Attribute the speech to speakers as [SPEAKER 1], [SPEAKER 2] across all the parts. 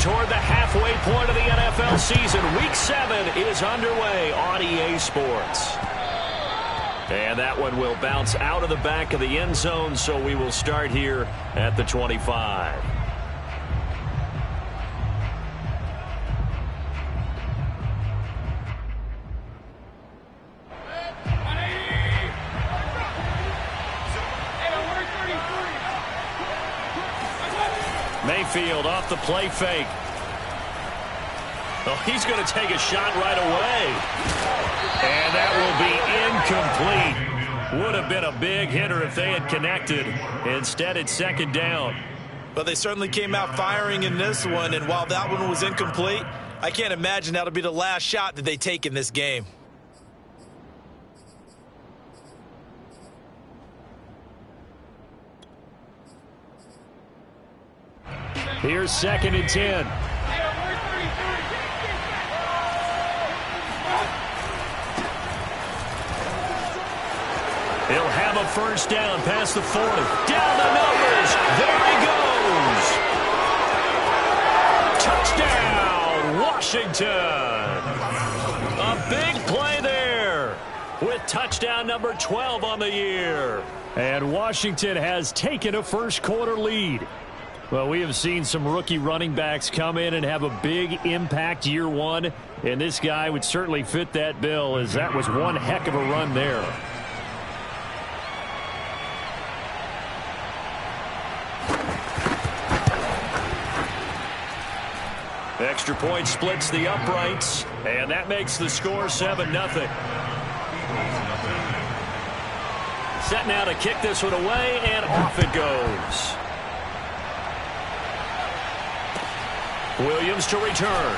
[SPEAKER 1] toward the halfway point of the NFL season. Week 7 is underway on EA Sports. And that one will bounce out of the back of the end zone, so we will start here at the 25. Mayfield off the play fake. Oh, he's going to take a shot right away. And that will be incomplete. Would have been a big hitter if they had connected. Instead, it's second down.
[SPEAKER 2] But they certainly came out firing in this one, and while that one was incomplete, I can't imagine that'll be the last shot that they take in this game.
[SPEAKER 1] Here's 2nd and 10. He'll have a first down past the 40. Down the numbers. There he goes. Touchdown, Washington. A big play there with touchdown number 12 on the year. And Washington has taken a first quarter lead. Well, we have seen some rookie running backs come in and have a big impact year one, and this guy would certainly fit that bill, as that was one heck of a run there. Extra point splits the uprights, and that makes the score 7-0. Set now to kick this one away, and off it goes. Williams to return.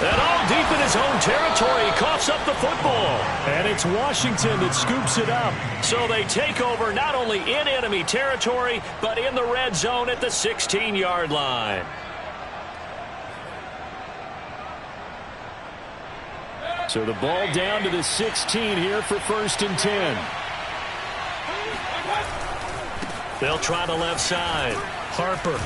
[SPEAKER 1] And all deep in his own territory, he coughs up the football. And it's Washington that scoops it up. So they take over not only in enemy territory, but in the red zone at the 16-yard line. So the ball down to the 16 here for 1st and 10. They'll try the left side. Harper.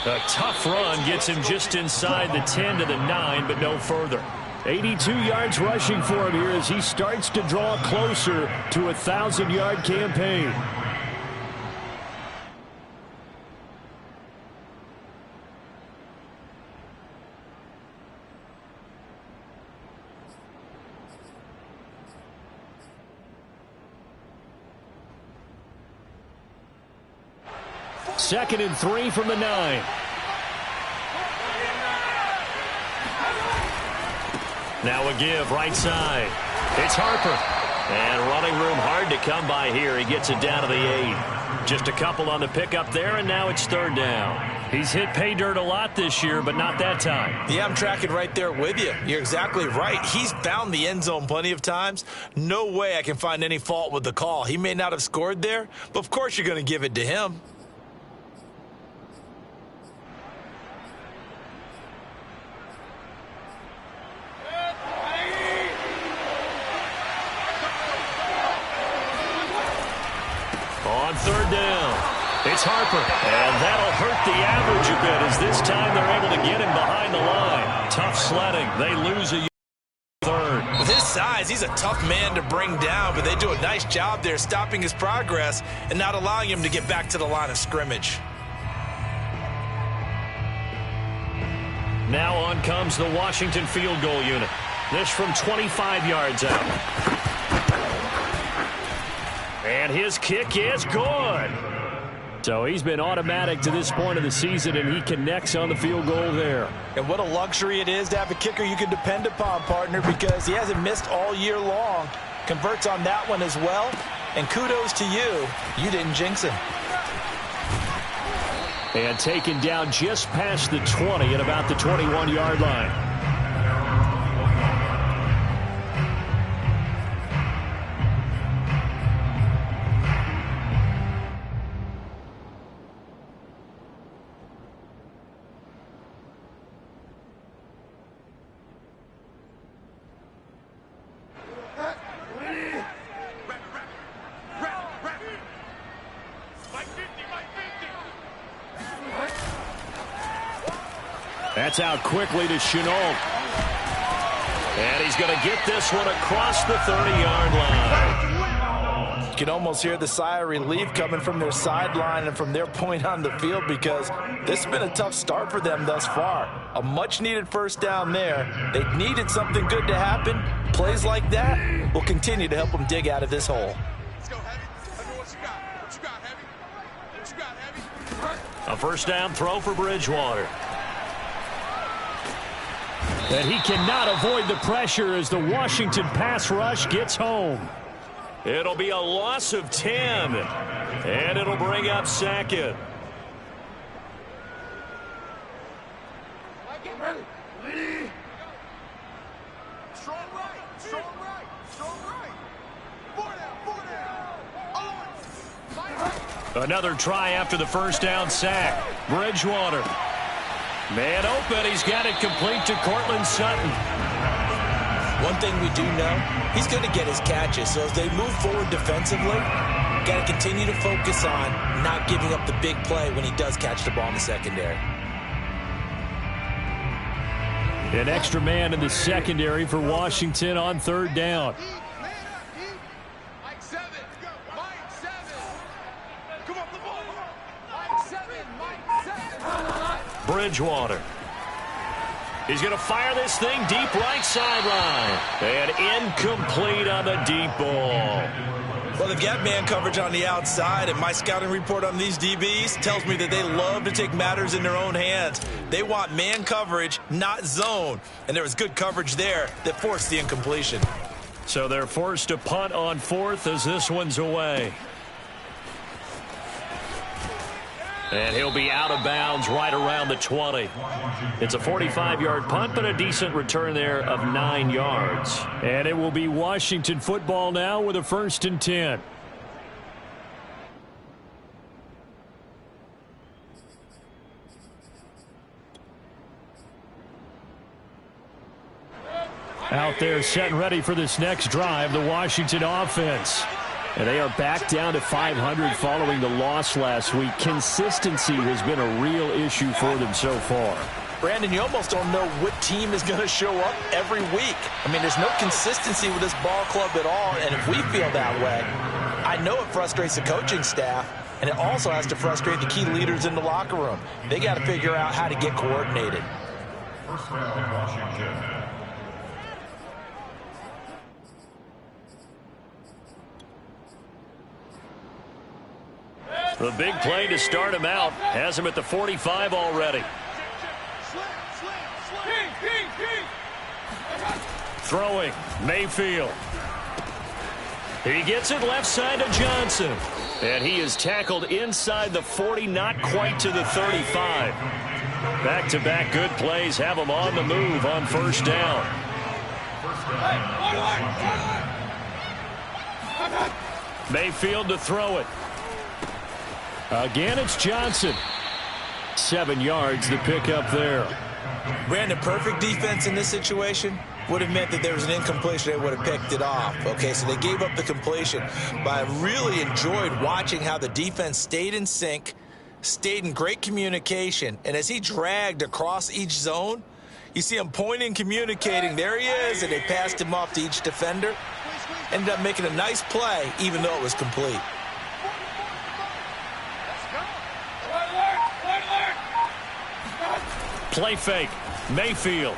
[SPEAKER 1] A tough run gets him just inside the 10 to the 9, but no further. 82 yards rushing for him here as he starts to draw closer to a 1,000-yard campaign. Second and 3 from the 9. Now a give right side. It's Harper. And running room hard to come by here. He gets it down to the 8. Just a couple on the pickup there, and now it's 3rd down. He's hit pay dirt a lot this year, but not that time.
[SPEAKER 2] Yeah, I'm tracking right there with you. You're exactly right. He's found the end zone plenty of times. No way I can find any fault with the call. He may not have scored there, but of course you're going to give it to him.
[SPEAKER 1] On 3rd down, it's Harper. And that'll hurt the average a bit as this time they're able to get him behind the line. Tough sledding. They lose a 3rd.
[SPEAKER 2] With his size, he's a tough man to bring down, but they do a nice job there stopping his progress and not allowing him to get back to the line of scrimmage.
[SPEAKER 1] Now on comes the Washington field goal unit. This from 25 yards out. And his kick is good. So he's been automatic to this point of the season, and he connects on the field goal there.
[SPEAKER 2] And what a luxury it is to have a kicker you can depend upon, partner, because he hasn't missed all year long. Converts on that one as well. And kudos to you. You didn't jinx him.
[SPEAKER 1] And taken down just past the 20 at about the 21-yard line. That's out quickly to Chenault. And he's going to get this one across the 30-yard line.
[SPEAKER 2] You can almost hear the sigh of relief coming from their sideline and from their point on the field, because this has been a tough start for them thus far. A much-needed first down there. They needed something good to happen. Plays like that will continue to help them dig out of this hole.
[SPEAKER 3] Let's go, Heavy. Let me know what you got. What you got, Heavy? What you got, Heavy?
[SPEAKER 1] A first down throw for Bridgewater. And he cannot avoid the pressure as the Washington pass rush gets home. It'll be a loss of 10. And it'll bring up second.
[SPEAKER 3] Ready. Strong right. Strong right. Strong right. Four down.
[SPEAKER 1] Another try after the first down sack. Bridgewater. Man open. He's got it complete to Cortland Sutton.
[SPEAKER 2] One thing we do know, he's going to get his catches. So as they move forward defensively, got to continue to focus on not giving up the big play when he does catch the ball in the secondary.
[SPEAKER 1] An extra man in the secondary for Washington on third down.
[SPEAKER 3] Mike 7. Mike 7. Come up the ball. Mike 7. Mike 7.
[SPEAKER 1] Bridgewater. He's going to fire this thing deep right sideline. And incomplete on the deep ball.
[SPEAKER 2] Well, they've got man coverage on the outside, and my scouting report on these DBs tells me that they love to take matters in their own hands. They want man coverage, not zone. And there was good coverage there that forced the incompletion.
[SPEAKER 1] So they're forced to punt on fourth as this one's away. And he'll be out of bounds right around the 20. It's a 45-yard punt, but a decent return there of 9 yards. And it will be Washington football now with a 1st and 10. Out there set and ready for this next drive, the Washington offense. And they are back down to 500 following the loss last week. Consistency has been a real issue for them so far.
[SPEAKER 2] Brandon, you almost don't know what team is going to show up every week. I mean, there's no consistency with this ball club at all, and if we feel that way, I know it frustrates the coaching staff, and it also has to frustrate the key leaders in the locker room. They got to figure out how to get coordinated.
[SPEAKER 4] First down, Washington.
[SPEAKER 1] The big play to start him out has him at the 45 already. Throwing, Mayfield. He gets it left side to Johnson. And he is tackled inside the 40, not quite to the 35. Back-to-back good plays have him on the move on first down. Mayfield to throw it. Again, it's Johnson. 7 yards the pickup there.
[SPEAKER 2] Brandon, perfect defense in this situation would have meant that there was an incompletion. They would have picked it off. Okay, so they gave up the completion. But I really enjoyed watching how the defense stayed in sync, stayed in great communication. And as he dragged across each zone, you see him pointing, communicating. There he is, and they passed him off to each defender. Ended up making a nice play, even though it was complete.
[SPEAKER 1] Play fake. Mayfield.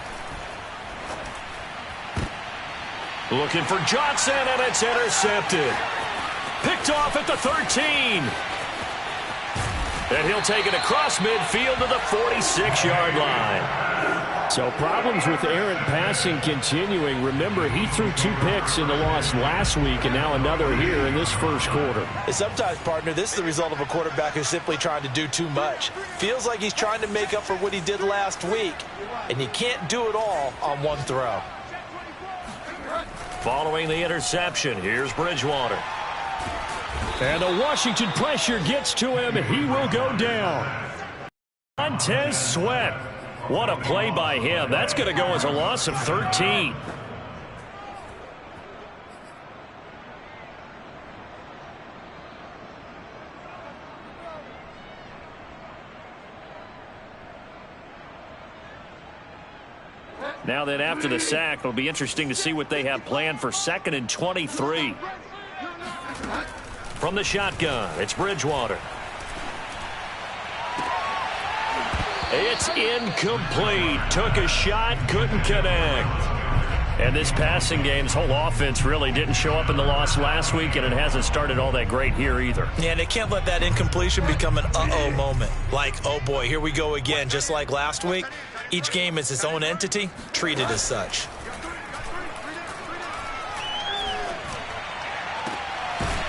[SPEAKER 1] Looking for Johnson, and it's intercepted. Picked off at the 13. And he'll take it across midfield to the 46-yard line. So problems with errant passing continuing. Remember, he threw 2 picks in the loss last week, and now another here in this first quarter.
[SPEAKER 2] Sometimes, partner, this is the result of a quarterback who's simply trying to do too much. Feels like he's trying to make up for what he did last week, and you can't do it all on one throw.
[SPEAKER 1] Following the interception, here's Bridgewater. And the Washington pressure gets to him, and he will go down. Montez Sweat. What a play by him. That's going to go as a loss of 13. Now then, after the sack, it'll be interesting to see what they have planned for 2nd and 23. From the shotgun, it's Bridgewater. It's incomplete. Took a shot, couldn't connect. And this passing game's whole offense really didn't show up in the loss last week, and it hasn't started all that great here either.
[SPEAKER 2] Yeah, and they can't let that incompletion become an uh-oh moment. Like, oh boy, here we go again, just like last week. Each game is its own entity, treated as such.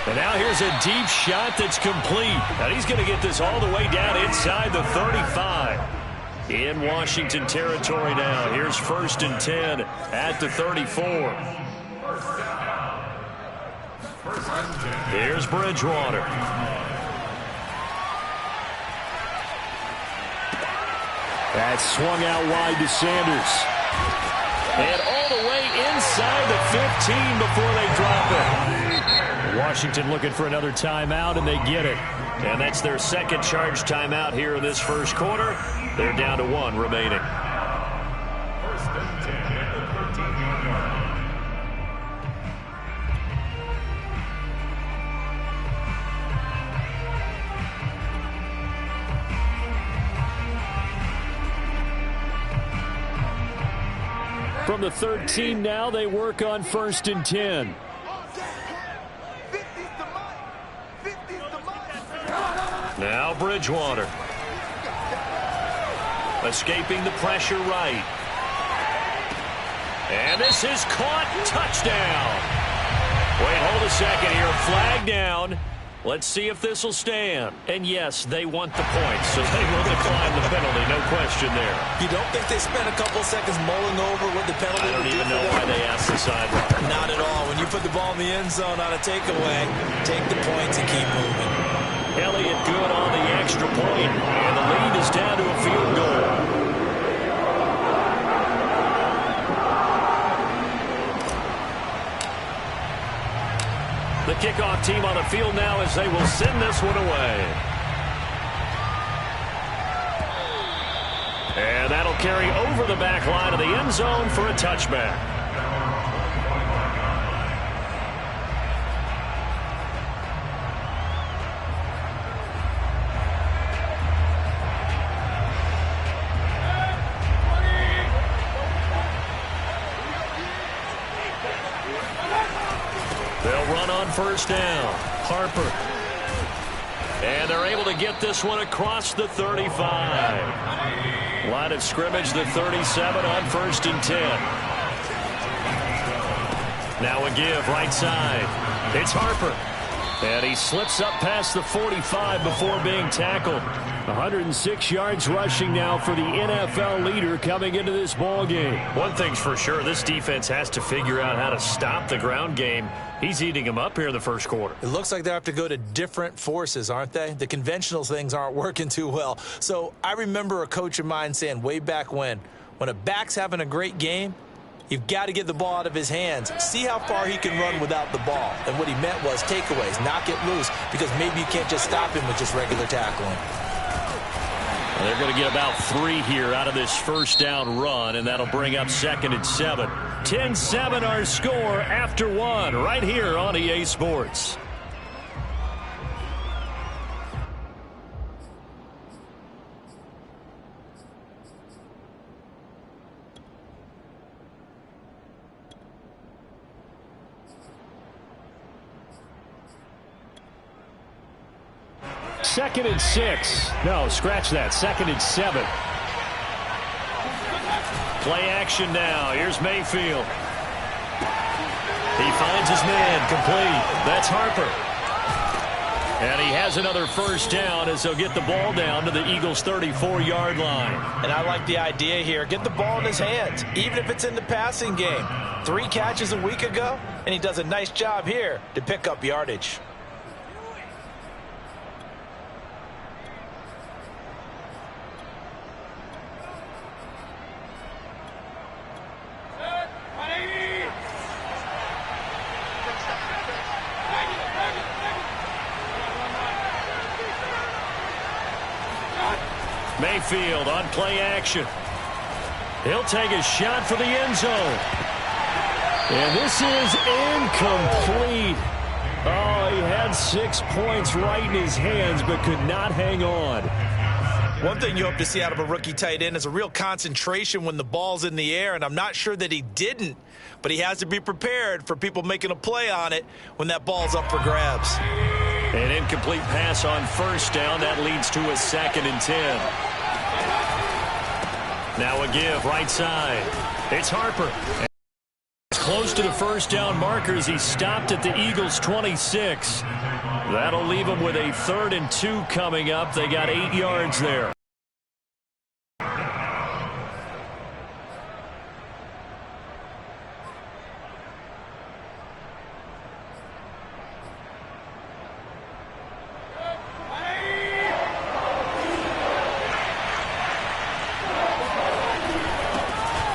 [SPEAKER 1] And now here's a deep shot that's complete. And he's going to get this all the way down inside the 35. In Washington territory now. Here's 1st and 10 at the 34. Here's Bridgewater. That's swung out wide to Sanders. And all the way inside the 15 before they drop it. Washington looking for another timeout, and they get it. And that's their second charge timeout here in this first quarter. They're down to 1 remaining.
[SPEAKER 4] 1st and 10 at the 13-yard line.
[SPEAKER 1] From the 13 now, they work on 1st and 10. Now Bridgewater. Escaping the pressure right. And this is caught. Touchdown. Wait, hold a second here. Flag down. Let's see if this will stand. And yes, they want the points, so they will decline the penalty. No question there.
[SPEAKER 2] You don't think they spent a couple seconds mulling over what the penalty
[SPEAKER 1] I don't
[SPEAKER 2] would do
[SPEAKER 1] even
[SPEAKER 2] for
[SPEAKER 1] know
[SPEAKER 2] them?
[SPEAKER 1] why they asked the sideline.
[SPEAKER 2] Not at all. When you put the ball in the end zone on a takeaway, take the points and keep moving.
[SPEAKER 1] Elliott good on the extra point, and the lead is down to a field goal. The kickoff team on the field now as they will send this one away. And that'll carry over the back line of the end zone for a touchback. They'll run on 1st down. Harper. And they're able to get this one across the 35. Line of scrimmage, the 37 on 1st and 10. Now a give right side. It's Harper. And he slips up past the 45 before being tackled. 106 yards rushing now for the NFL leader coming into this ball game. One thing's for sure, this defense has to figure out how to stop the ground game. He's eating them up here in the first quarter.
[SPEAKER 2] It looks like they have to go to different forces, aren't they? The conventional things aren't working too well. So I remember a coach of mine saying way back when a back's having a great game, you've got to get the ball out of his hands. See how far he can run without the ball. And what he meant was takeaways, knock it loose, because maybe you can't just stop him with just regular tackling.
[SPEAKER 1] Well, they're going to get about 3 here out of this first down run, and that'll bring up 2nd and 7. 10-7 our score after 1 right here on EA Sports. Second and 6. No, scratch that. 2nd and 7. Play action now. Here's Mayfield. He finds his man. Complete. That's Harper. And he has another first down as they'll get the ball down to the Eagles' 34-yard line.
[SPEAKER 2] And I like the idea here. Get the ball in his hands, even if it's in the passing game. 3 catches a week ago, and he does a nice job here to pick up yardage.
[SPEAKER 1] Mayfield on play action. He'll take a shot for the end zone. And this is incomplete. Oh, he had 6 points right in his hands, but could not hang on.
[SPEAKER 2] One thing you hope to see out of a rookie tight end is a real concentration when the ball's in the air, and I'm not sure that he didn't, but he has to be prepared for people making a play on it when that ball's up for grabs.
[SPEAKER 1] An incomplete pass on first down. That leads to a 2nd and 10. Now a give right side. It's Harper. Close to the first down markers. He stopped at the Eagles' 26. That'll leave him with a 3rd and 2 coming up. They got 8 yards there.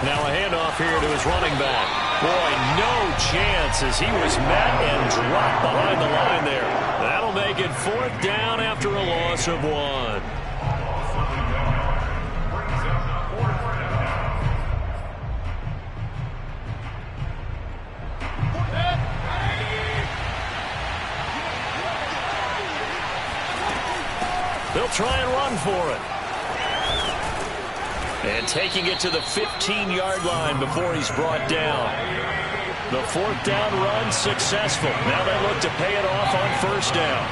[SPEAKER 1] Now a handoff here to his running back. Boy, no chance as he was met and dropped behind the line there. That'll make it 4th down after a loss of 1. They'll try and run for it. And taking it to the 15-yard line before he's brought down. The 4th down run successful. Now they look to pay it off on first down.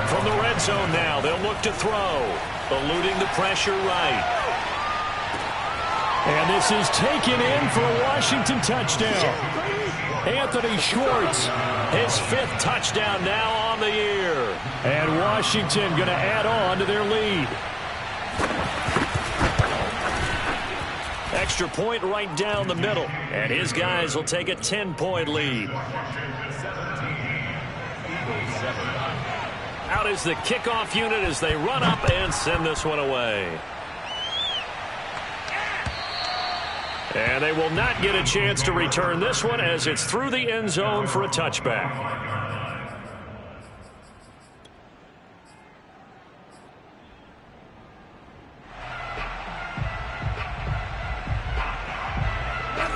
[SPEAKER 1] From the red zone now, they'll look to throw. Eluding the pressure right. And this is taken in for a Washington touchdown. Anthony Schwartz, his 5th touchdown now on the year. And Washington going to add on to their lead. Extra point right down the middle. And his guys will take a 10-point lead. Out is the kickoff unit as they run up and send this one away. And they will not get a chance to return this one as it's through the end zone for a touchback.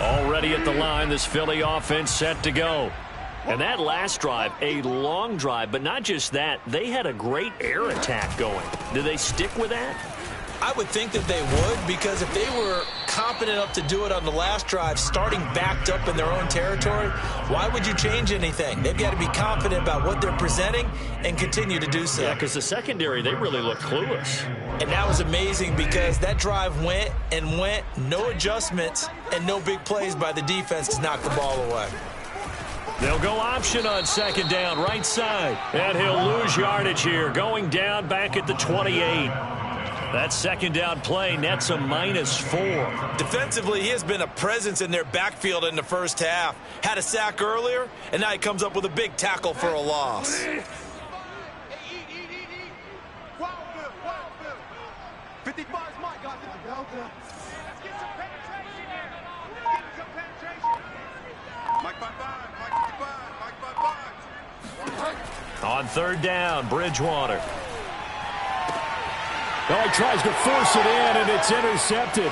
[SPEAKER 1] Already at the line, this Philly offense set to go. And that last drive, a long drive, but not just that, they had a great air attack going. Do they stick with that?
[SPEAKER 2] I would think that they would, because if they were confident enough to do it on the last drive, starting backed up in their own territory, why would you change anything? They've got to be confident about what they're presenting and continue to do so.
[SPEAKER 1] Yeah, because the secondary, they really looked clueless.
[SPEAKER 2] And that was amazing because that drive went and went, no adjustments, and no big plays by the defense to knock the ball away.
[SPEAKER 1] They'll go option on 2nd down, right side. And he'll lose yardage here, going down back at the 28. That 2nd down play nets a -4.
[SPEAKER 2] Defensively, he has been a presence in their backfield in the first half. Had a sack earlier, and now he comes up with a big tackle for a loss.
[SPEAKER 3] Hey, eat. Wild Bill. 55 is my guy. Let's get some penetration here. Let's get some penetration. Mike 55.
[SPEAKER 1] On 3rd down, Bridgewater. Oh, he tries to force it in, and it's intercepted.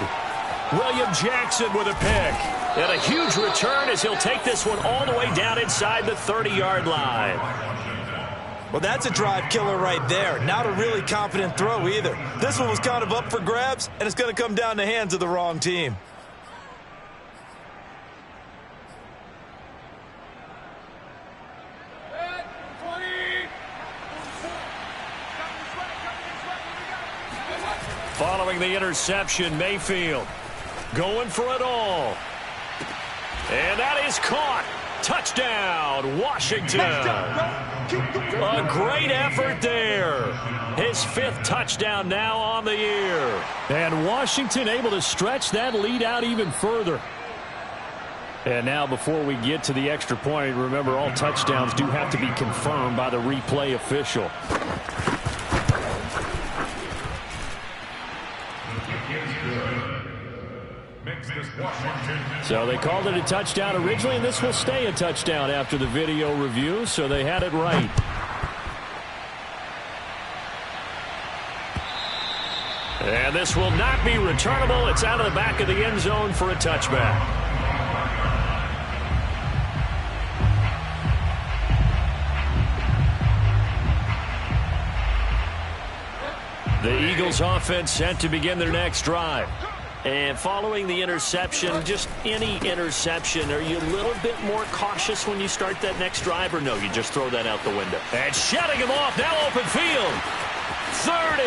[SPEAKER 1] William Jackson with a pick. And a huge return as he'll take this one all the way down inside the 30-yard line.
[SPEAKER 2] Well, that's a drive killer right there. Not a really confident throw either. This one was kind of up for grabs, and it's going to come down in the hands of the wrong team.
[SPEAKER 1] Following the interception, Mayfield going for it all. And that is caught. Touchdown, Washington. A great effort there. His 5th touchdown now on the year. And Washington able to stretch that lead out even further. And now before we get to the extra point, remember all touchdowns do have to be confirmed by the replay official. So they called it a touchdown originally, and this will stay a touchdown after the video review, so they had it right. And this will not be returnable. It's out of the back of the end zone for a touchback. The Eagles offense set to begin their next drive. And following the interception, just any interception, are you a little bit more cautious when you start that next drive, or no, you just throw that out the window? And shutting him off, now open field. 30.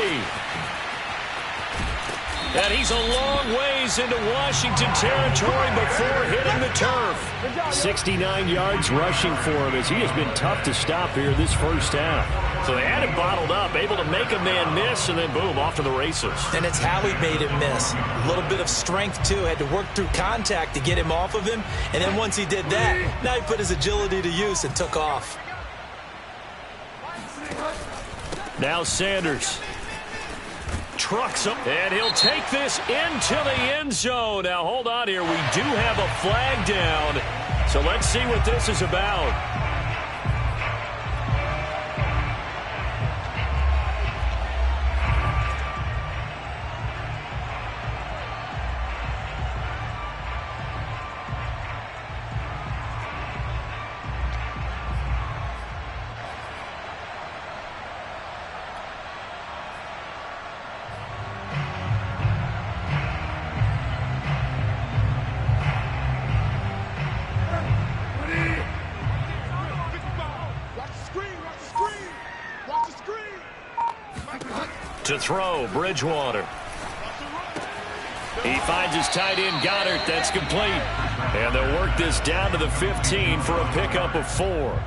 [SPEAKER 1] And he's a long ways into Washington territory before hitting the turf. 69 yards rushing for him as he has been tough to stop here this first half. So they had him bottled up, able to make a man miss, and then boom, off to the races.
[SPEAKER 2] And it's how he made him miss. A little bit of strength, too. Had to work through contact to get him off of him. And then once he did that, now he put his agility to use and took off.
[SPEAKER 1] Now Sanders trucks him, and he'll take this into the end zone. Now, hold on here. We do have a flag down, so let's see what this is about. To throw, Bridgewater. He finds his tight end, Goddard. That's complete. And they'll work this down to the 15 for a pickup of 4.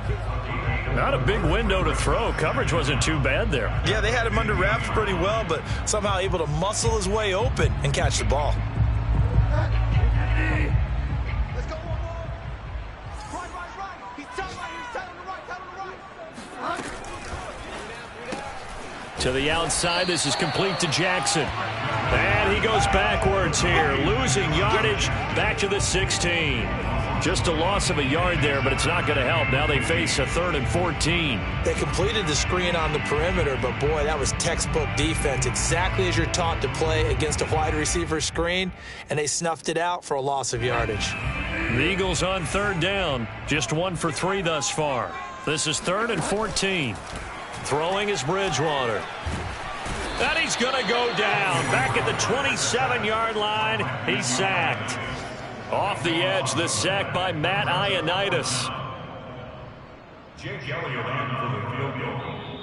[SPEAKER 1] Not a big window to throw. Coverage wasn't too bad there.
[SPEAKER 2] Yeah, they had him under wraps pretty well, but somehow able to muscle his way open and catch the ball.
[SPEAKER 3] Let's go one more. Right. He's tight right. He's tight on the right.
[SPEAKER 1] To the outside, this is complete to Jackson. And he goes backwards here, losing yardage back to the 16. Just a loss of a yard there, but it's not going to help. Now they face a 3rd and 14.
[SPEAKER 2] They completed the screen on the perimeter, but boy, that was textbook defense. Exactly as you're taught to play against a wide receiver screen, and they snuffed it out for a loss of yardage.
[SPEAKER 1] The Eagles on 3rd down, just 1 for 3 thus far. This is 3rd and 14. Throwing is Bridgewater. And he's going to go down. Back at the 27-yard line, he's sacked. Off the edge, the sack by Matt Ioannidis.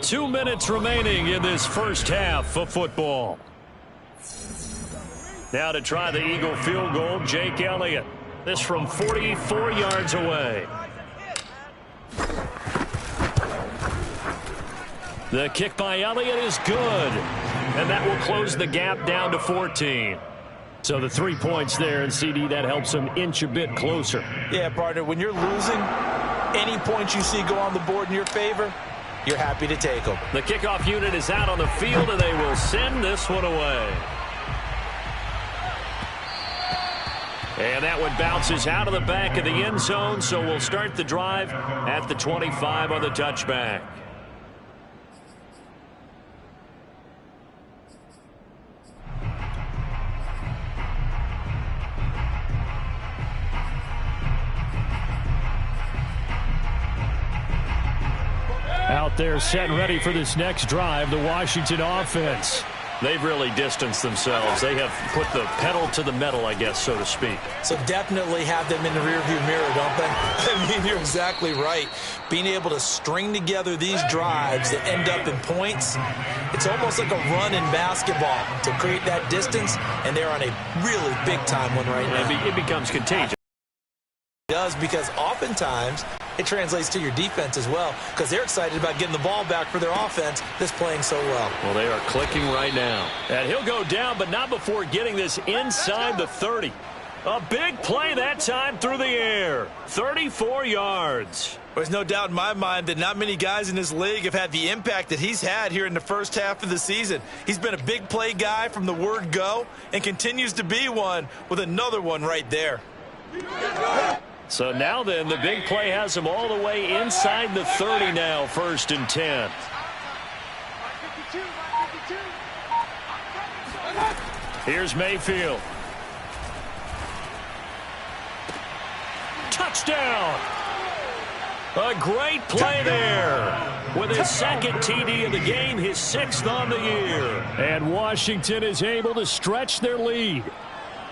[SPEAKER 1] 2 minutes remaining in this first half of football. Now to try the Eagle field goal, Jake Elliott. This from 44 yards away. The kick by Elliott is good, and that will close the gap down to 14. So the 3 points there, and CD, that helps them inch a bit closer.
[SPEAKER 2] Yeah, partner, when you're losing, any points you see go on the board in your favor, you're happy to take them.
[SPEAKER 1] The kickoff unit is out on the field, and they will send this one away. And that one bounces out of the back of the end zone, so we'll start the drive at the 25 on the touchback. Out there set and ready for this next drive, the Washington offense. They've really distanced themselves. They have put the pedal to the metal, I guess, so to speak.
[SPEAKER 2] So definitely have them in the rearview mirror, don't they? I mean, you're exactly right. Being able to string together these drives that end up in points, it's almost like a run in basketball to create that distance, and they're on a really big-time one right now.
[SPEAKER 1] It becomes contagious.
[SPEAKER 2] It does, because oftentimes it translates to your defense as well, because they're excited about getting the ball back for their offense that's playing so well.
[SPEAKER 1] Well, they are clicking right now. And he'll go down, but not before getting this inside the 30. A big play that time through the air. 34 yards.
[SPEAKER 2] There's no doubt in my mind that not many guys in this league have had the impact that he's had here in the first half of the season. He's been a big play guy from the word go and continues to be one with another one right there.
[SPEAKER 1] So now then, the big play has him all the way inside the 30 now, 1st and 10. Here's Mayfield. Touchdown! A great play there. With his second TD of the game, his 6th on the year. And Washington is able to stretch their lead.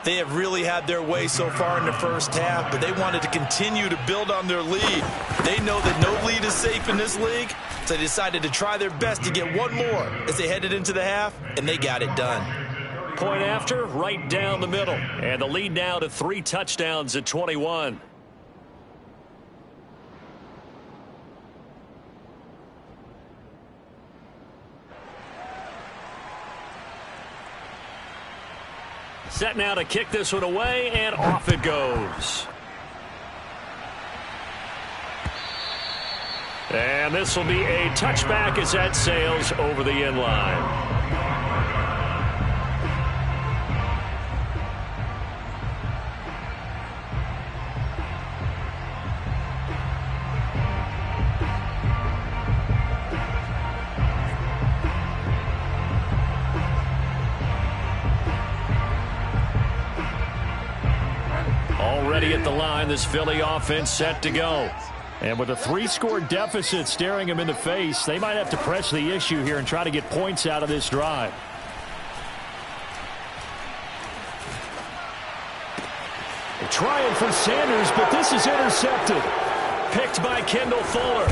[SPEAKER 2] They have really had their way so far in the first half, but they wanted to continue to build on their lead. They know that no lead is safe in this league, so they decided to try their best to get one more as they headed into the half, and they got it done.
[SPEAKER 1] Point after, right down the middle. And the lead now to 3 touchdowns at 21. Set now to kick this one away, and off it goes. And this will be a touchback as that sails over the end line. Already at the line, this Philly offense set to go. And with a 3-score deficit staring them in the face, they might have to press the issue here and try to get points out of this drive. Trying for Sanders, but this is intercepted. Picked by Kendall Fuller.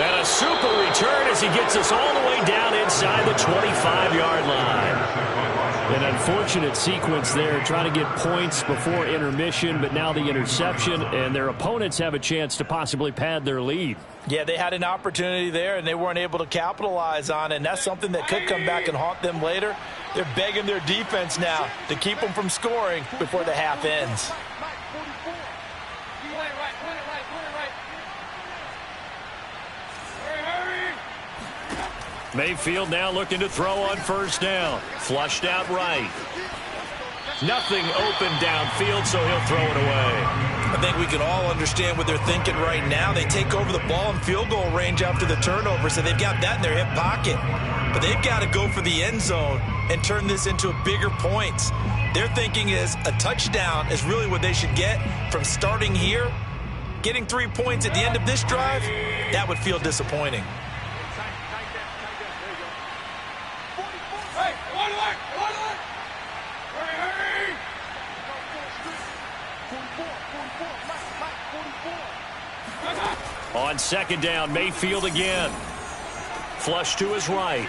[SPEAKER 1] And a super return as he gets us all the way down inside the 25-yard line. An unfortunate sequence there, trying to get points before intermission, but now the interception, and their opponents have a chance to possibly pad their lead.
[SPEAKER 2] Yeah, they had an opportunity there, and they weren't able to capitalize on it, and that's something that could come back and haunt them later. They're begging their defense now to keep them from scoring before the half ends.
[SPEAKER 1] Mayfield now looking to throw on first down. Flushed out right. Nothing open downfield, so he'll throw it away.
[SPEAKER 2] I think we can all understand what they're thinking right now. They take over the ball in field goal range after the turnover, so they've got that in their hip pocket. But they've got to go for the end zone and turn this into a bigger points. Their thinking is a touchdown is really what they should get from starting here. Getting 3 points at the end of this drive, that would feel disappointing.
[SPEAKER 1] On second down, Mayfield again. Flush to his right.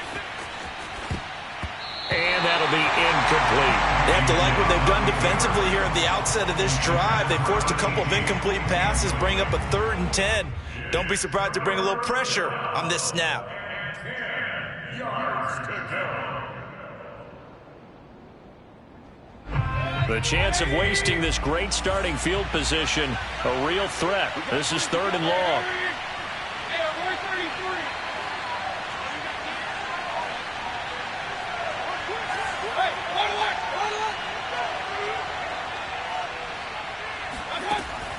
[SPEAKER 1] And that'll be incomplete.
[SPEAKER 2] They have to like what they've done defensively here at the outset of this drive. They forced a couple of incomplete passes, bring up a 3rd and 10. Don't be surprised to bring a little pressure on this snap.
[SPEAKER 4] 10 yards to go.
[SPEAKER 1] The chance of wasting this great starting field position, a real threat. This is 3rd and long.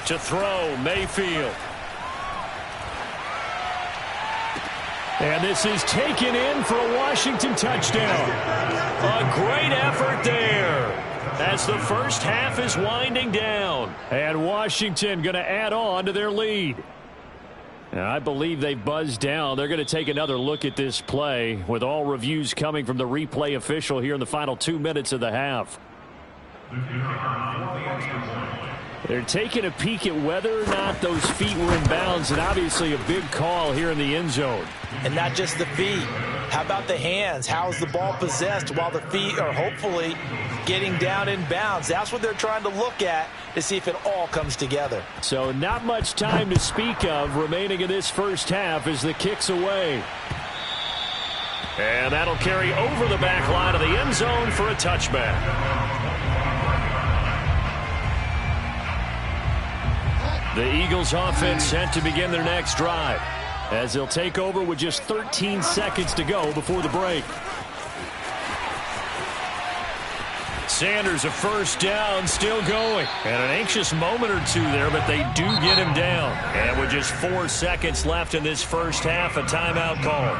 [SPEAKER 1] To throw, Mayfield. And this is taken in for a Washington touchdown. A great effort there as the first half is winding down. And Washington going to add on to their lead. Now, I believe they buzzed down. They're going to take another look at this play with all reviews coming from the replay official here in the final 2 minutes of the half. They're taking a peek at whether or not those feet were in bounds, and obviously a big call here in the end zone.
[SPEAKER 2] And not just the feet. How about the hands? How is the ball possessed while the feet are hopefully getting down in bounds? That's what they're trying to look at to see if it all comes together.
[SPEAKER 1] So not much time to speak of remaining in this first half as the kick's away. And that'll carry over the back line of the end zone for a touchback. The Eagles offense set to begin their next drive as they'll take over with just 13 seconds to go before the break. Sanders a first down, still going. And an anxious moment or two there, but they do get him down. And with just 4 seconds left in this first half, a timeout call.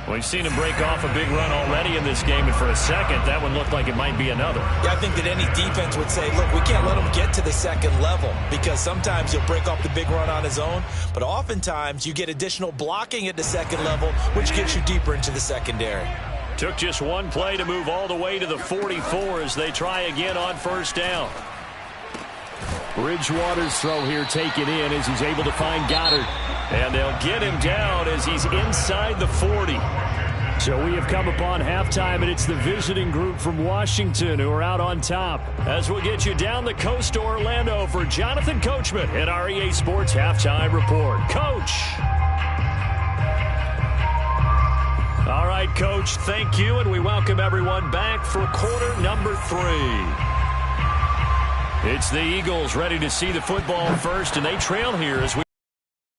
[SPEAKER 1] We've seen him break off a big run already in this game, and for a second, that one looked like it might be another.
[SPEAKER 2] Yeah, I think that any defense would say, look, we can't let him get to the second level, because sometimes he'll break off the big run on his own, but oftentimes you get additional blocking at the second level, which gets you deeper into the secondary.
[SPEAKER 1] Took just one play to move all the way to the 44 as they try again on first down. Bridgewater's throw here taken in as he's able to find Goddard. And they'll get him down as he's inside the 40. So we have come upon halftime, and it's the visiting group from Washington who are out on top. As we'll get you down the coast to Orlando for Jonathan Coachman at our EA Sports Halftime Report. Coach. All right, Coach, thank you, and we welcome everyone back for quarter number 3. It's the Eagles ready to see the football first, and they trail here as we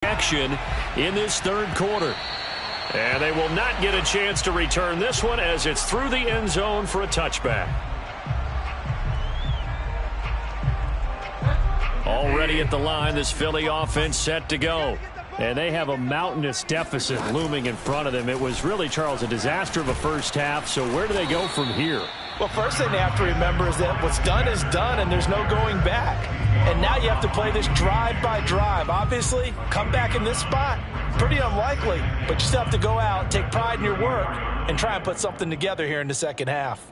[SPEAKER 1] action in this third quarter. And they will not get a chance to return this one as it's through the end zone for a touchback. Already at the line, this Philly offense set to go. And they have a mountainous deficit looming in front of them. It was really, Charles, a disaster of a first half. So where do they go from here?
[SPEAKER 5] Well, first thing they have to remember is that what's done is done, and there's no going back. And now you have to play this drive by drive. Obviously, come back in this spot, pretty unlikely. But you still have to go out, take pride in your work, and try and put something together here in the second half.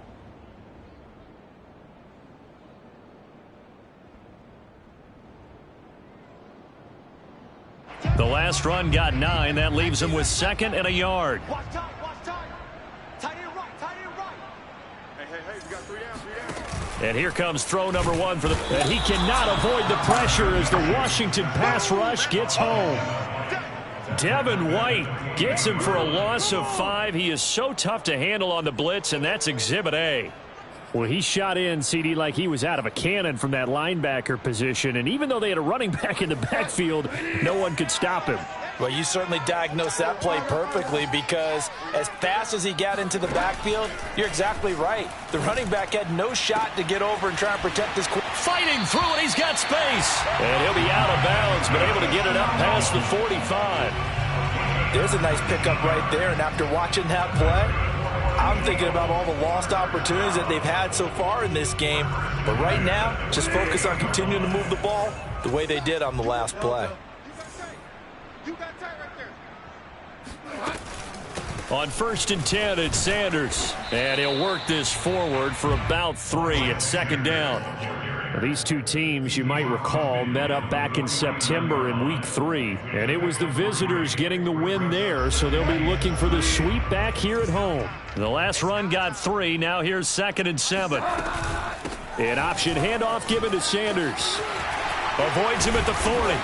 [SPEAKER 1] The last run got 9. That leaves him with 2nd and a yard.
[SPEAKER 3] Watch time, watch time. Tight end right, tight end right. Hey, we got 3 down.
[SPEAKER 1] And here comes throw number 1 for the... And he cannot avoid the pressure as the Washington pass rush gets home. Devin White gets him for a loss of 5. He is so tough to handle on the blitz, and that's Exhibit A. Well, he shot in, CD, like he was out of a cannon from that linebacker position. And even though they had a running back in the backfield, no one could stop him.
[SPEAKER 5] Well, you certainly diagnosed that play perfectly, because as fast as he got into the backfield, you're exactly right. The running back had no shot to get over and try and protect his...
[SPEAKER 1] Fighting through it, he's got space. And he'll be out of bounds, but able to get it up past the 45.
[SPEAKER 5] There's a nice pickup right there, and after watching that play, I'm thinking about all the lost opportunities that they've had so far in this game. But right now, just focus on continuing to move the ball the way they did on the last play.
[SPEAKER 3] You got tight right there.
[SPEAKER 1] On 1st and 10, it's Sanders. And he'll work this forward for about 3 at 2nd down. Now, these two teams, you might recall, met up back in September in Week 3. And it was the visitors getting the win there, so they'll be looking for the sweep back here at home. The last run got 3. Now here's 2nd and 7. An option handoff given to Sanders. Avoids him at the 40.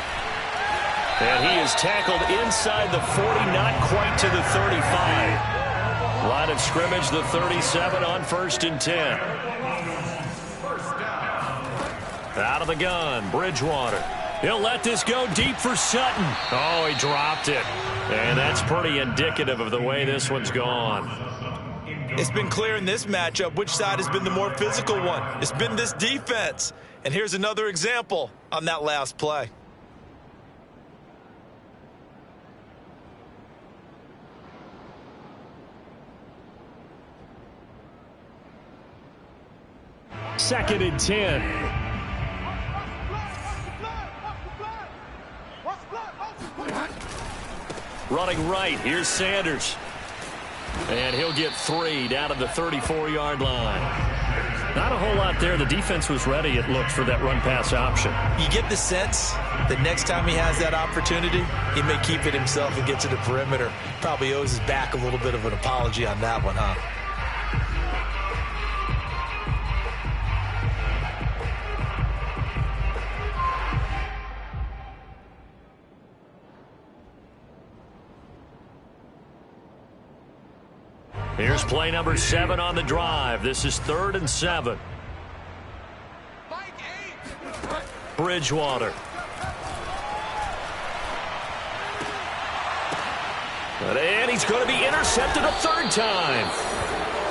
[SPEAKER 1] And he is tackled inside the 40, not quite to the 35. Line of scrimmage, the 37 on 1st and 10. Out of the gun, Bridgewater. He'll let this go deep for Sutton. Oh, he dropped it. And that's pretty indicative of the way this one's gone.
[SPEAKER 2] It's been clear in this matchup which side has been the more physical one. It's been this defense. And here's another example on that last play.
[SPEAKER 1] Second and 10. Running right, here's Sanders. And he'll get 3 down to the 34-yard line. Not a whole lot there. The defense was ready, it looked, for that run-pass option.
[SPEAKER 2] You get the sense that next time he has that opportunity, he may keep it himself and get to the perimeter. Probably owes his back a little bit of an apology on that one, huh?
[SPEAKER 1] Here's play number 7 on the drive. This is 3rd and 7. Bridgewater. And he's going to be intercepted a 3rd time.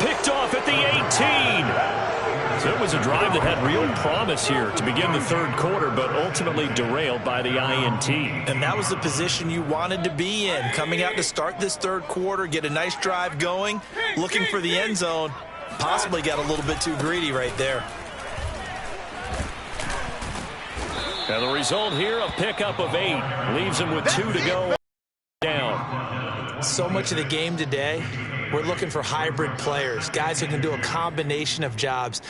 [SPEAKER 1] picked off at the 18. So it was a drive that had real promise here to begin the third quarter, but ultimately derailed by the INT.
[SPEAKER 2] And that was the position you wanted to be in, coming out to start this third quarter, get a nice drive going, looking for the end zone. Possibly got a little bit too greedy right there.
[SPEAKER 1] And the result here, a pickup of 8. Leaves him with 2 to go. Down.
[SPEAKER 2] So much of the game today, we're looking for hybrid players, guys who can do a combination of jobs.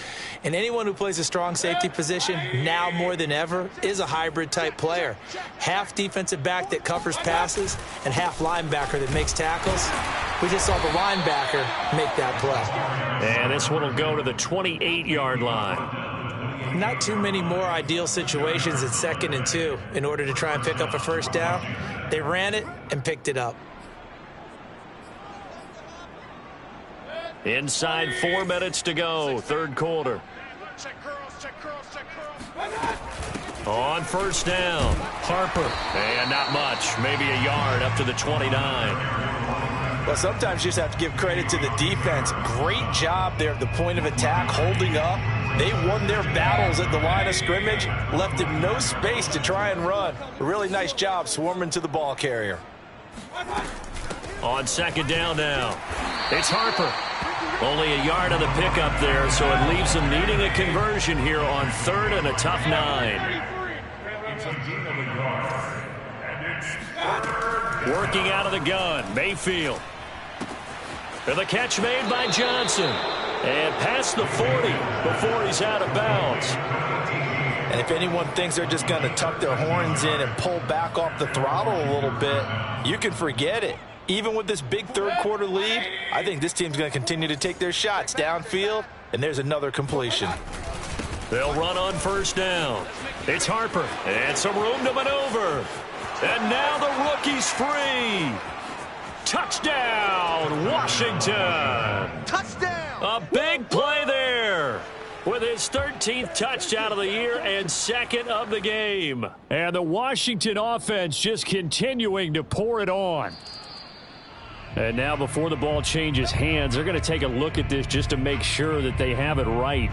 [SPEAKER 2] And anyone who plays a strong safety position, now more than ever, is a hybrid type player. Half defensive back that covers passes and half linebacker that makes tackles. We just saw the linebacker make that play.
[SPEAKER 1] And this one will go to the 28-yard line.
[SPEAKER 2] Not too many more ideal situations at 2nd and 2 in order to try and pick up a first down. They ran it and picked it up.
[SPEAKER 1] Inside 4 minutes to go, third quarter. On first down, Harper. And not much, maybe a yard up to the 29.
[SPEAKER 5] Well, sometimes you just have to give credit to the defense. Great job there at the point of attack, holding up. They won their battles at the line of scrimmage, left him no space to try and run. A really nice job swarming to the ball carrier.
[SPEAKER 1] On second down now, it's Harper. Only a yard on the pickup there, so it leaves him needing a conversion here on 3rd and a tough 9. Working out of the gun, Mayfield. And the catch made by Johnson. And past the 40 before he's out of bounds.
[SPEAKER 5] And if anyone thinks they're just going to tuck their horns in and pull back off the throttle a little bit, you can forget it. Even with this big third quarter lead, I think this team's going to continue to take their shots downfield, and there's another completion.
[SPEAKER 1] They'll run on first down. It's Harper, and some room to maneuver. And now the rookie's free. Touchdown, Washington.
[SPEAKER 3] Touchdown.
[SPEAKER 1] A big play there with his 13th touchdown of the year and 2nd of the game. And the Washington offense just continuing to pour it on. And now before the ball changes hands, they're going to take a look at this just to make sure that they have it right.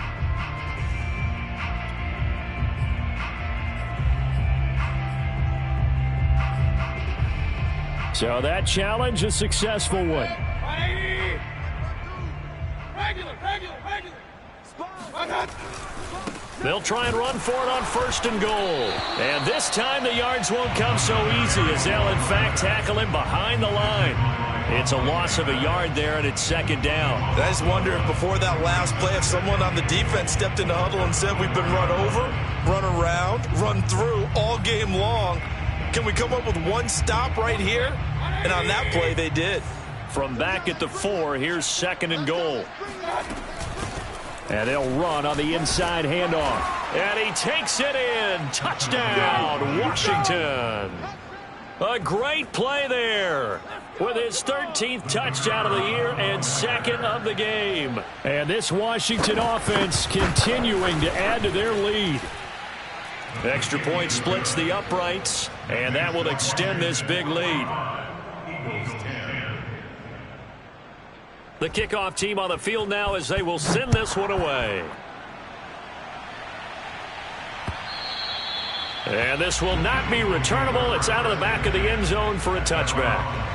[SPEAKER 1] So that challenge, a successful one. They'll try and run for it on 1st and goal. And this time the yards won't come so easy as they'll in fact tackle him behind the line. It's a loss of a yard there, and it's 2nd down.
[SPEAKER 2] I just wonder if before that last play, if someone on the defense stepped in the huddle and said, we've been run over, run around, run through all game long. Can we come up with one stop right here? And on that play, they did.
[SPEAKER 1] From back at the 4, here's 2nd and goal. And they'll run on the inside handoff. And he takes it in. Touchdown, Washington. A great play there with his 13th touchdown of the year and 2nd of the game. And this Washington offense continuing to add to their lead. Extra point splits the uprights, and that will extend this big lead. The kickoff team on the field now as they will send this one away. And this will not be returnable. It's out of the back of the end zone for a touchback.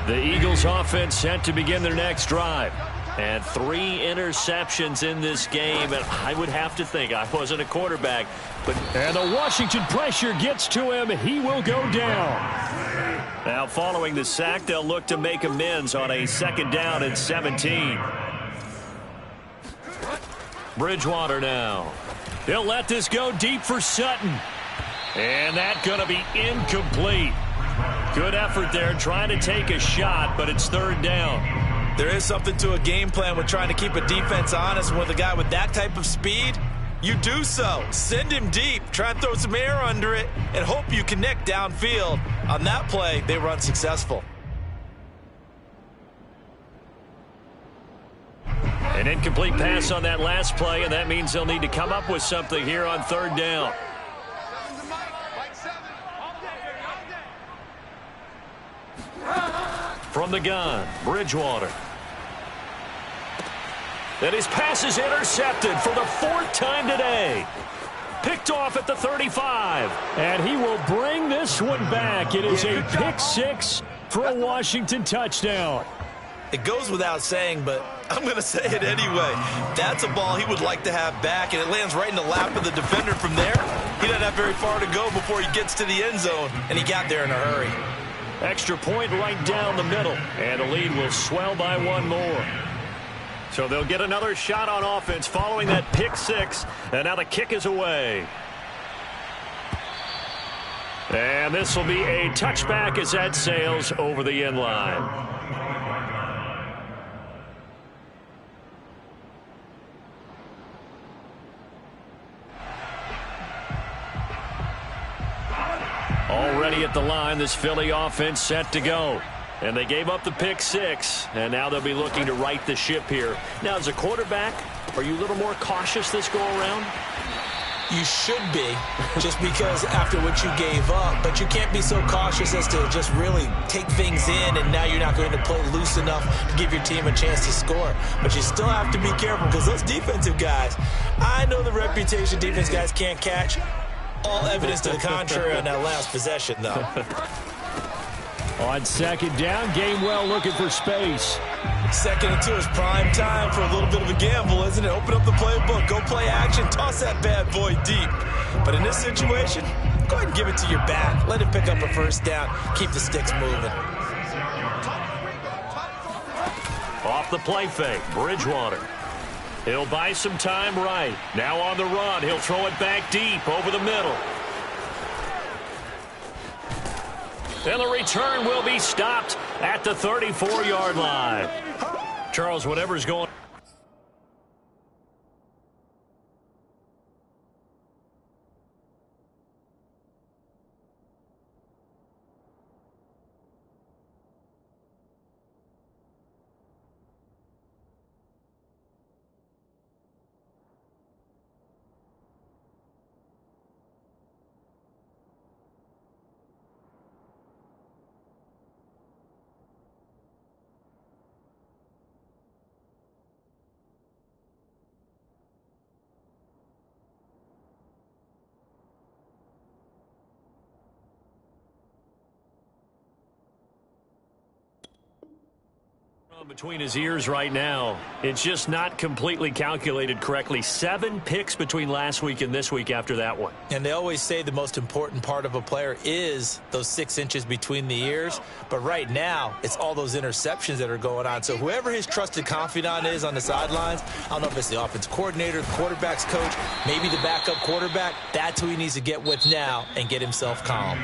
[SPEAKER 1] The Eagles offense set to begin their next drive. And 3 interceptions in this game. And I would have to think, I wasn't a quarterback, but and the Washington pressure gets to him. He will go down. Now following the sack, they'll look to make amends on a 2nd down and 17. Bridgewater now. They'll let this go deep for Sutton. And that's going to be incomplete. Good effort there trying to take a shot, but it's 3rd down.
[SPEAKER 2] There is something to a game plan with trying to keep a defense honest. With a guy with that type of speed, you do so. Send him deep. Try and throw some air under it and hope you connect downfield. On that play, they were unsuccessful.
[SPEAKER 1] An incomplete pass on that last play, and that means they'll need to come up with something here on third down. From the gun, Bridgewater. And his pass is intercepted for the fourth time today. Picked off at the 35. And he will bring this one back. It is a pick six for a Washington touchdown.
[SPEAKER 2] It goes without saying, but I'm going to say it anyway. That's a ball he would like to have back, and it lands right in the lap of the defender from there. He doesn't have very far to go before he gets to the end zone, and he got there in a hurry.
[SPEAKER 1] Extra point right down the middle, and the lead will swell by one more. So they'll get another shot on offense following that pick six, and now the kick is away. And this will be a touchback as that sails over the end line. Already at the line, this Philly offense set to go. And they gave up the pick six, and now they'll be looking to right the ship here. Now, as a quarterback, are you a little more cautious this go-around?
[SPEAKER 2] You should be, just because after what you gave up. But you can't be so cautious as to just really take things in, and now you're not going to play loose enough to give your team a chance to score. But you still have to be careful, because those defensive guys, I know the reputation defense guys can't catch. All evidence to the contrary on that last possession, though.
[SPEAKER 1] On second down, Gainwell looking for space.
[SPEAKER 2] Second and 2 is prime time for a little bit of a gamble, isn't it? Open up the playbook, go play action, toss that bad boy deep. But in this situation, go ahead and give it to your back. Let him pick up a first down. Keep the sticks moving.
[SPEAKER 1] Off the play fake, Bridgewater. He'll buy some time right. Now on the run, he'll throw it back deep over the middle. And the return will be stopped at the 34-yard line. Charles, whatever's going on. Between his ears right now, it's just not completely calculated correctly. 7 picks between last week and this week after that one.
[SPEAKER 2] And they always say the most important part of a player is those 6 inches between the ears. But right now, it's all those interceptions that are going on. So whoever his trusted confidant is on the sidelines, I don't know if it's the offense coordinator, the quarterback's coach, maybe the backup quarterback, that's who he needs to get with now and get himself calm.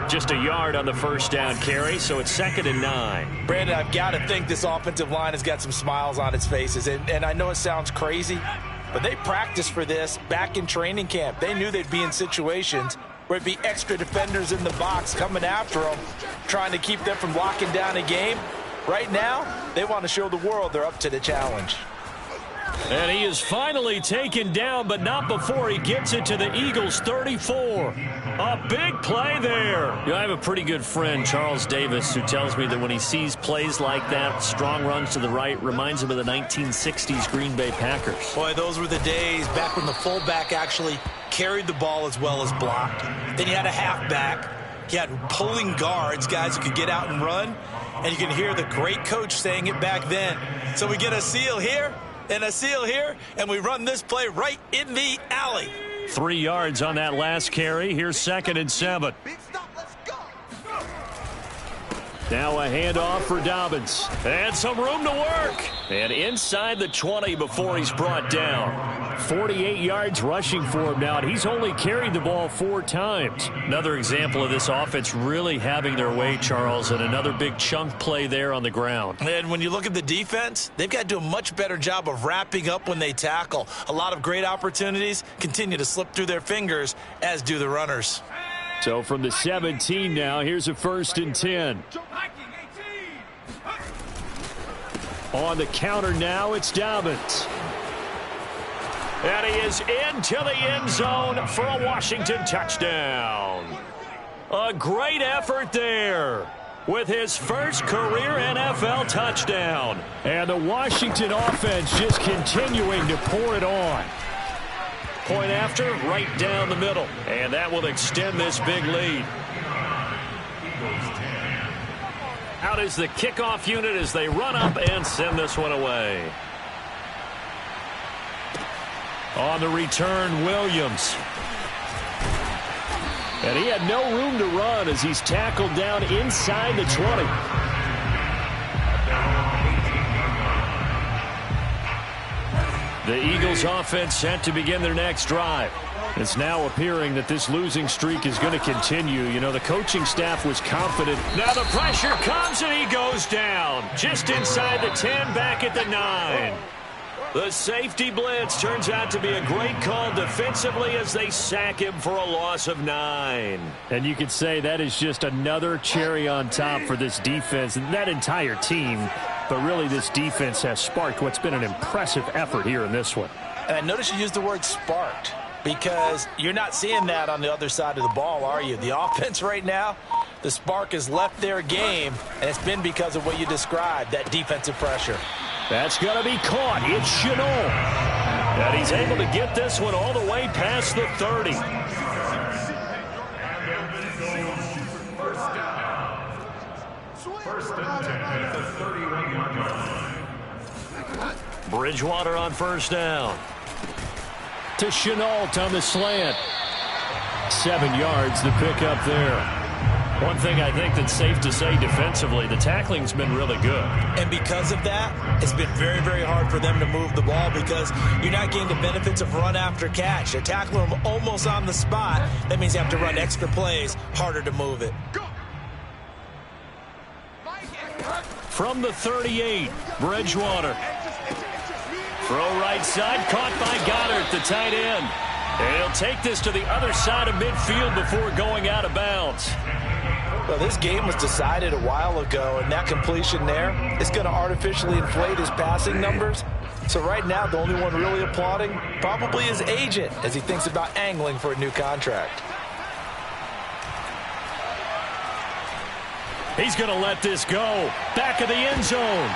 [SPEAKER 1] Just a yard on the first down carry, so it's 2nd and 9.
[SPEAKER 2] Brandon, I've got to think this offensive line has got some smiles on its faces. And I know it sounds crazy, but they practiced for this back in training camp. They knew they'd be in situations where it'd be extra defenders in the box coming after them, trying to keep them from locking down a game. Right now, they want to show the world they're up to the challenge.
[SPEAKER 1] And he is finally taken down, but not before he gets it to the Eagles' 34. A big play there. I have a pretty good friend, Charles Davis, who tells me that when he sees plays like that, strong runs to the right, reminds him of the 1960s Green Bay Packers.
[SPEAKER 2] Boy, those were the days back when the fullback actually carried the ball as well as blocked. Then you had a halfback. You had pulling guards, guys who could get out and run. And you can hear the great coach saying it back then. So we get a seal here and a seal here, and we run this play right in the alley.
[SPEAKER 1] 3 yards on that last carry. Here's 2nd and 7. Now a handoff for Dobbins. And some room to work. And inside the 20 before he's brought down. 48 yards rushing for him now, and he's only carried the ball 4 times. Another example of this offense really having their way, Charles, and another big chunk play there on the ground.
[SPEAKER 2] And when you look at the defense, they've got to do a much better job of wrapping up when they tackle. A lot of great opportunities continue to slip through their fingers, as do the runners.
[SPEAKER 1] So from the 17 now, here's a 1st and 10. On the counter now, it's Dobbins. And he is into the end zone for a Washington touchdown. A great effort there with his first career NFL touchdown. And the Washington offense just continuing to pour it on. Point after, right down the middle. And that will extend this big lead. Out is the kickoff unit as they run up and send this one away. On the return, Williams. And he had no room to run as he's tackled down inside the 20. The Eagles offense set to begin their next drive. It's now appearing that this losing streak is going to continue. You know, the coaching staff was confident. Now the pressure comes and he goes down. Just inside the 10, back at the 9. The safety blitz turns out to be a great call defensively as they sack him for a loss of 9. And you could say that is just another cherry on top for this defense and that entire team. But really, this defense has sparked what's been an impressive effort here in this one.
[SPEAKER 5] And notice you used the word sparked, because you're not seeing that on the other side of the ball, are you? The offense right now, the spark has left their game, and it's been because of what you described, that defensive pressure.
[SPEAKER 1] That's going to be caught. It's Chenal. And he's able to get this one all the way past the 30.
[SPEAKER 4] First and 10 at the 31-yard line.
[SPEAKER 1] Bridgewater on first down. To Chenal on the slant. 7 yards to pick up there. One thing I think that's safe to say defensively, the tackling's been really good.
[SPEAKER 2] And because of that, it's been very, very hard for them to move the ball because you're not getting the benefits of run after catch. They're tackling them almost on the spot. That means you have to run extra plays, harder to move it.
[SPEAKER 1] From the 38, Bridgewater. Throw right side, caught by Goddard, the tight end. And he'll take this to the other side of midfield before going out of bounds.
[SPEAKER 5] Well, this game was decided a while ago, and that completion there is going to artificially inflate his passing numbers. So right now, the only one really applauding probably his agent as he thinks about angling for a new contract.
[SPEAKER 1] He's going to let this go. Back of the end zone.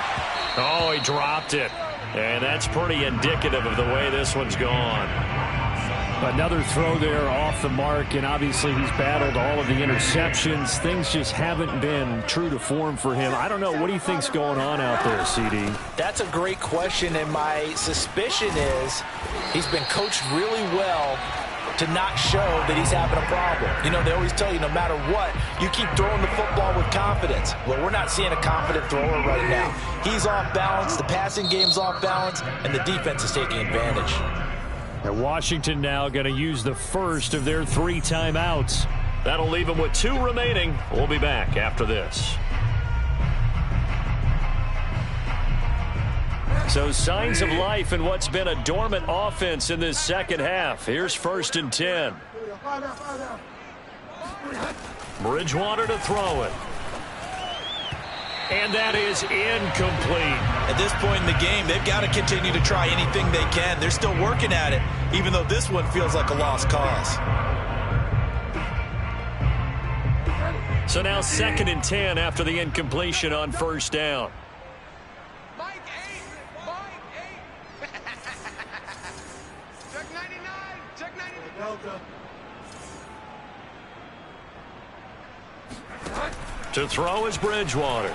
[SPEAKER 1] Oh, he dropped it. And that's pretty indicative of the way this one's gone. Another throw there off the mark, and obviously he's battled all of the interceptions. Things just haven't been true to form for him. I don't know. What do you think's going on out there, CD?
[SPEAKER 5] That's a great question, and my suspicion is he's been coached really well to not show that he's having a problem. You know, they always tell you no matter what, you keep throwing the football with confidence. Well, we're not seeing a confident thrower right now. He's off balance, the passing game's off balance, and the defense is taking advantage.
[SPEAKER 1] And Washington now going to use the first of their 3 timeouts. That'll leave them with 2 remaining. We'll be back after this. So signs of life in what's been a dormant offense in this second half. Here's 1st and 10. Bridgewater to throw it. And that is incomplete.
[SPEAKER 2] At this point in the game, they've got to continue to try anything they can. They're still working at it, even though this one feels like a lost cause.
[SPEAKER 1] So now 2nd and 10 after the incompletion on 1st down.
[SPEAKER 3] Check 99. Check 99.
[SPEAKER 1] To throw is Bridgewater.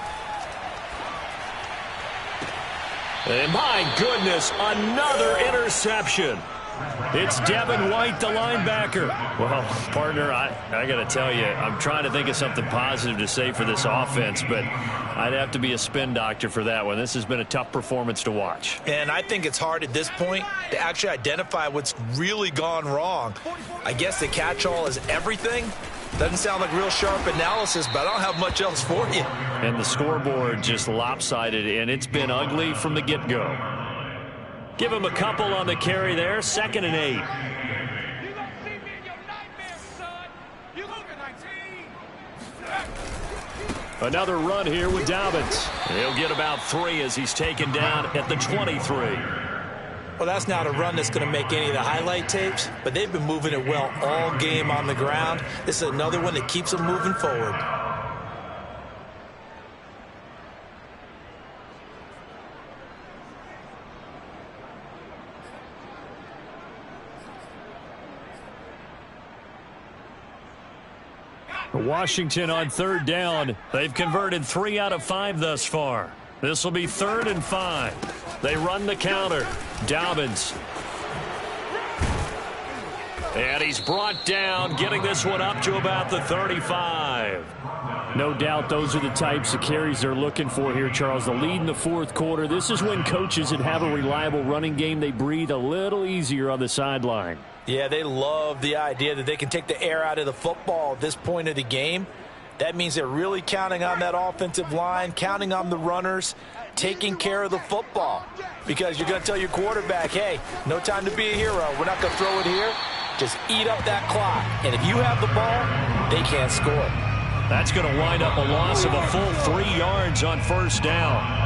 [SPEAKER 1] And my goodness, another interception. It's Devin White, the linebacker. Well, partner, I got to tell you, I'm trying to think of something positive to say for this offense, but I'd have to be a spin doctor for that one. This has been a tough performance to watch.
[SPEAKER 2] And I think it's hard at this point to actually identify what's really gone wrong. I guess the catch-all is everything. Doesn't sound like real sharp analysis, but I don't have much else for you.
[SPEAKER 1] And the scoreboard just lopsided, and it's been ugly from the get-go. Give him a couple on the carry there, 2nd and 8.
[SPEAKER 3] You gonna see me in your nightmares, son. You looking like
[SPEAKER 1] Another run here with Dobbins. He'll get about 3 as he's taken down at the 23.
[SPEAKER 2] Well, that's not a run that's going to make any of the highlight tapes, but they've been moving it well all game on the ground. This is another one that keeps them moving forward.
[SPEAKER 1] Washington on 3rd down. They've converted 3 out of 5 thus far. This will be 3rd and 5. They run the counter. Dobbins. And he's brought down, getting this one up to about the 35. No doubt those are the types of carries they're looking for here, Charles. The lead in the 4th quarter. This is when coaches that have a reliable running game, they breathe a little easier on the sideline.
[SPEAKER 2] Yeah, they love the idea that they can take the air out of the football at this point of the game. That means they're really counting on that offensive line, counting on the runners, taking care of the football. Because you're going to tell your quarterback, hey, no time to be a hero. We're not going to throw it here. Just eat up that clock. And if you have the ball, they can't score.
[SPEAKER 1] That's going to wind up a loss of a full 3 yards on 1st down.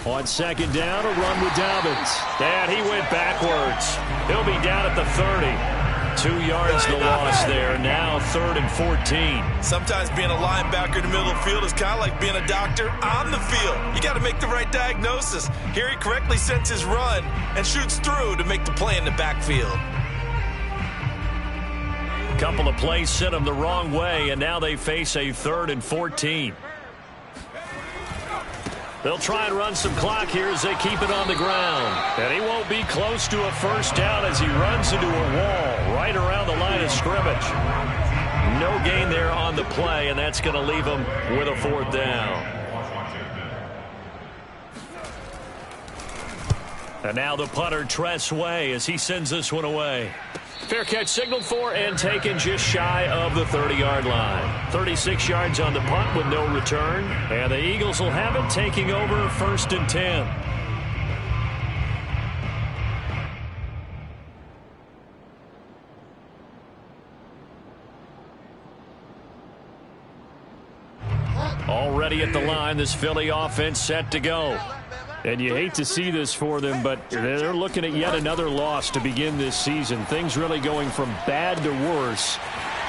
[SPEAKER 1] On 2nd down, a run with Dobbins. And he went backwards. He'll be down at the 30. 2 yards the loss there. Now 3rd and 14.
[SPEAKER 2] Sometimes being a linebacker in the middle of the field is kind of like being a doctor on the field. You got to make the right diagnosis. Here he correctly sends his run and shoots through to make the play in the backfield.
[SPEAKER 1] Couple of plays sent him the wrong way, and now they face a 3rd and 14. They'll try and run some clock here as they keep it on the ground. And he won't be close to a 1st down as he runs into a wall right around the line of scrimmage. No gain there on the play, and that's going to leave him with a 4th down. And now the punter, Tress Way, as he sends this one away. Fair catch signaled for and taken just shy of the 30-yard line. 36 yards on the punt with no return. And the Eagles will have it, taking over 1st and 10. Already at the line, this Philly offense set to go. And you hate to see this for them, but they're looking at yet another loss to begin this season. Things really going from bad to worse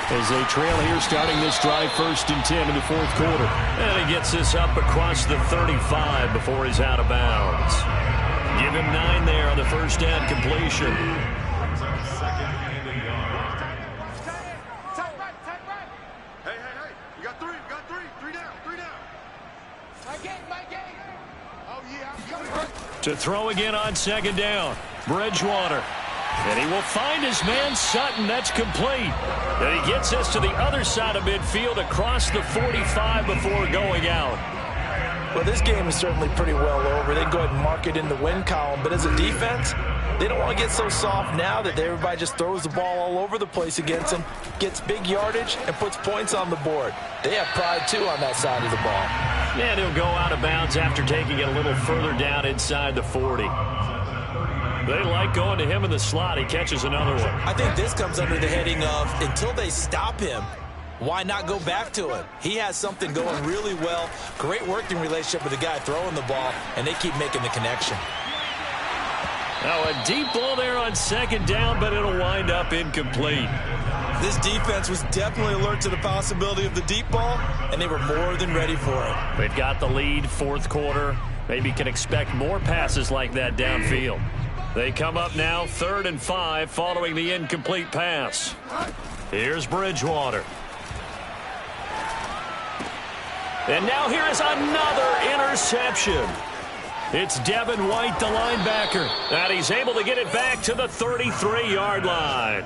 [SPEAKER 1] as they trail here starting this drive 1st and 10 in the 4th quarter. And he gets this up across the 35 before he's out of bounds. Give him 9 there on the 1st down completion.
[SPEAKER 3] Hey, you got 3, three down. My game. Oh, yeah.
[SPEAKER 1] To throw again on 2nd down, Bridgewater. And he will find his man Sutton. That's complete. And he gets this to the other side of midfield across the 45 before going out.
[SPEAKER 2] Well, this game is certainly pretty well over. They can go ahead and mark it in the win column. But as a defense, they don't want to get so soft now that everybody just throws the ball all over the place against them, gets big yardage, and puts points on the board. They have pride, too, on that side of the ball.
[SPEAKER 1] And he'll go out of bounds after taking it a little further down inside the 40. They like going to him in the slot. He catches another one.
[SPEAKER 2] I think this comes under the heading of until they stop him, why not go back to him? He has something going really well. Great working relationship with the guy throwing the ball, and they keep making the connection.
[SPEAKER 1] Now a deep ball there on second down, but it'll wind up incomplete.
[SPEAKER 2] This defense was definitely alert to the possibility of the deep ball, and they were more than ready for it.
[SPEAKER 1] They've got the lead, fourth quarter. Maybe can expect more passes like that downfield. They come up now 3rd and 5 following the incomplete pass. Here's Bridgewater. And now here is another interception. It's Devin White, the linebacker, and he's able to get it back to the 33-yard line.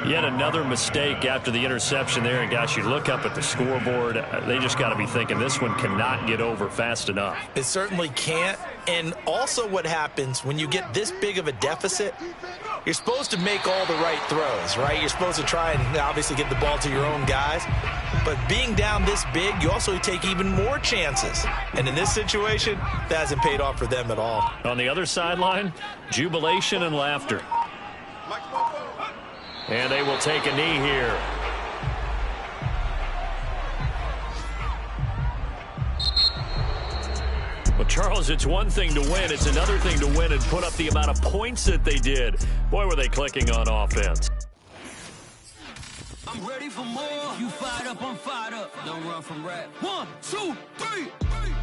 [SPEAKER 1] Yet another mistake after the interception there. And, gosh, you look up at the scoreboard, they just got to be thinking this one cannot get over fast enough.
[SPEAKER 2] It certainly can't. And also what happens when you get this big of a deficit, you're supposed to make all the right throws, right? You're supposed to try and obviously get the ball to your own guys. But being down this big, you also take even more chances. And in this situation, that hasn't paid off for them at all.
[SPEAKER 1] On the other sideline, jubilation and laughter. And they will take a knee here. Well, Charles, it's one thing to win. It's another thing to win and put up the amount of points that they did. Boy, were they clicking on offense.
[SPEAKER 6] I'm ready for more. You fired up, I'm fired up. Don't run from rap. 1, 2, 3.